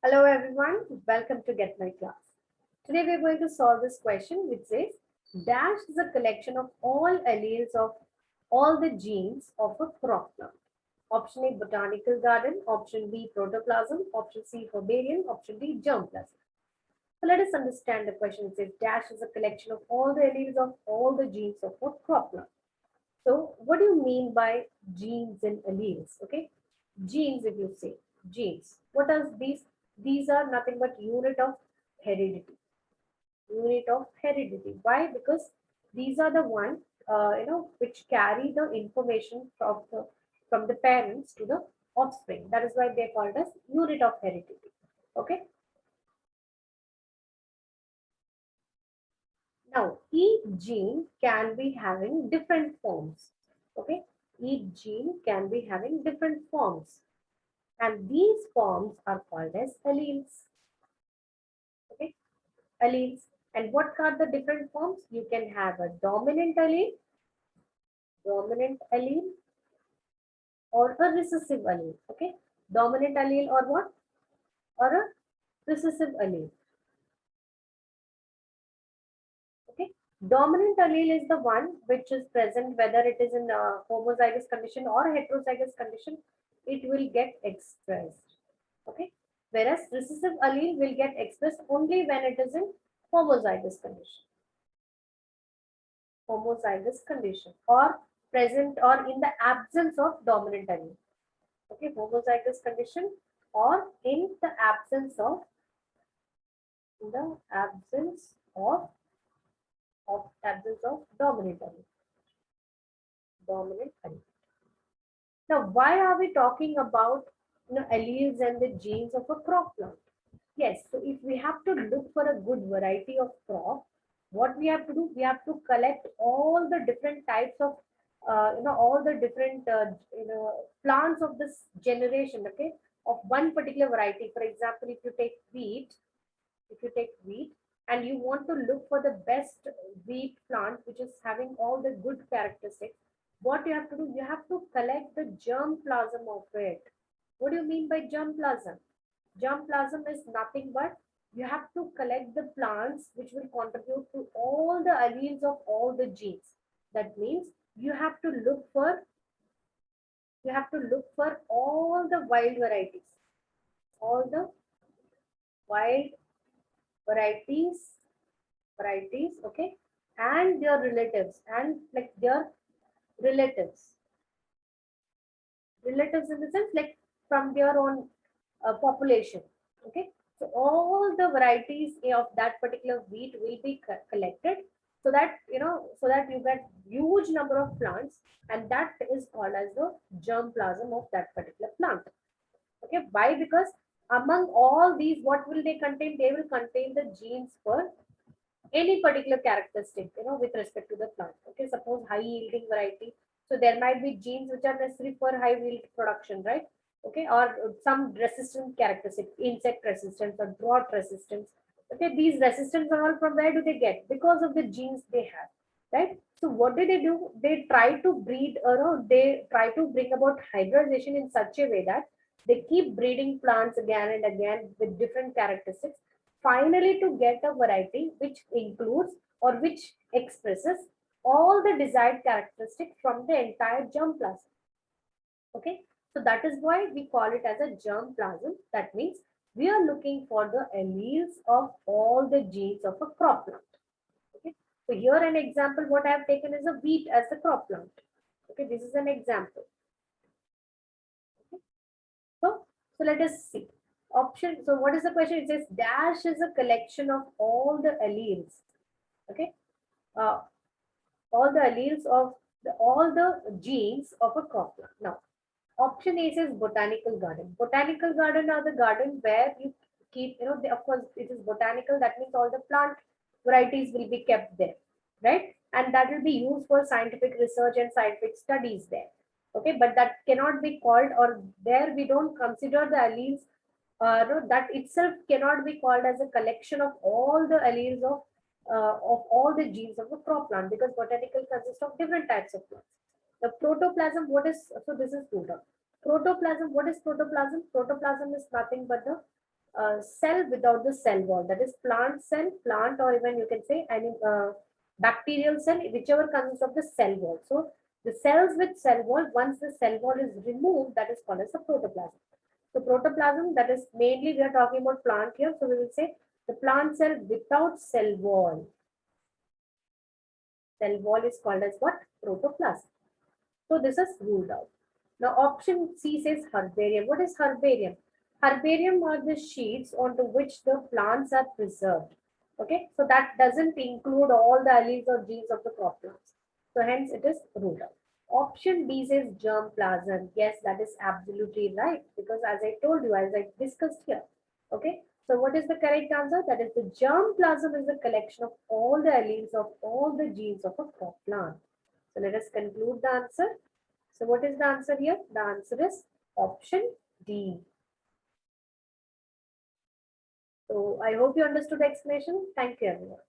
Hello everyone, welcome to Get My Class. Today we are going to solve this question which says dash is a collection of all alleles of all the genes of a crop plant. Option A botanical garden, option B protoplasm, option C herbarium, option D germplasm. So let us understand the question. It says dash is a collection of all the alleles of all the genes of a crop plant. So what do you mean by genes and alleles? Okay, genes, if you say genes, what are these? These are nothing but unit of heredity. Unit of heredity. Why? Because these are the one which carry the information from the parents to the offspring. That is why they are called as unit of heredity. Okay. Now, each gene can be having different forms. Okay, each gene can be having different forms, and these forms are called as alleles. Okay, alleles. And what are the different forms? You can have a dominant allele, or a recessive allele. Okay, dominant allele or what? Or a recessive allele. Okay, dominant allele is the one which is present whether it is in a homozygous condition or heterozygous condition, it will get expressed. Okay, whereas recessive allele will get expressed only when it is in homozygous condition. Homozygous condition or present or in the absence of dominant allele. Okay, homozygous condition or in the absence of dominant allele. Dominant allele. Now, why are we talking about alleles and the genes of a crop plant? Yes, so if we have to look for a good variety of crop, what we have to do, we have to collect all the different types of, all the different, plants of this generation, okay, of one particular variety. For example, if you take wheat and you want to look for the best wheat plant which is having all the good characteristics, what you have to do, you have to collect the germplasm of it. What do you mean by germplasm? Germplasm is nothing but you have to collect the plants which will contribute to all the alleles of all the genes. That means you have to look for all the all the wild varieties, okay, and their relatives, and like their relatives, relatives in the sense like from their own population, okay. So all the varieties of that particular wheat will be collected so that so that you get huge number of plants, and that is called as the germplasm of that particular plant. Okay, why? Because among all these, what will they contain? They will contain the genes for any particular characteristic, with respect to the plant. Okay, suppose high yielding variety. So there might be genes which are necessary for high yield production, right? Okay, or some resistant characteristic, insect resistance or drought resistance. Okay, these resistance are all from where do they get? Because of the genes they have, right? So what do? They try to breed, they try to bring about hybridization in such a way that they keep breeding plants again and again with different characteristics, finally to get a variety which includes or which expresses all the desired characteristics from the entire germplasm. Okay, so that is why we call it as a germplasm. That means we are looking for the alleles of all the genes of a crop plant. Okay, so here an example what I have taken is a wheat as a crop plant. Okay, this is an example. Okay, so let us see. Option. So what is the question? It says dash is a collection of all the alleles. Okay, uh, all the alleles of all the genes of a crop plant. Now, option A says botanical garden. Botanical garden are the garden where you keep, of course, it is botanical. That means all the plant varieties will be kept there, right? And that will be used for scientific research and scientific studies there. Okay, but that cannot be called, or there we don't consider the alleles. No, that itself cannot be called as a collection of all the alleles of all the genes of a crop plant, because botanical consists of different types of plants. The protoplasm, what is, so this is protoplasm. What is protoplasm? Protoplasm is nothing but the cell without the cell wall. That is plant cell, plant, or even you can say any bacterial cell, whichever consists of the cell wall. So the cells with cell wall, once the cell wall is removed, that is called as a protoplasm. So protoplasm, that is mainly we are talking about plant here. So we will say the plant cell without cell wall. Cell wall is called as what? Protoplasm. So this is ruled out. Now option C says herbarium. What is herbarium? Herbarium are the sheets onto which the plants are preserved. Okay, so that doesn't include all the alleles or genes of the crop plants. So hence it is ruled out. Option D says germplasm. Yes, that is absolutely right, because as I told you, as I discussed here. Okay, so what is the correct answer? That is the germplasm is a collection of all the alleles of all the genes of a crop plant. So let us conclude the answer. So what is the answer here? The answer is option D. So I hope you understood the explanation. Thank you everyone.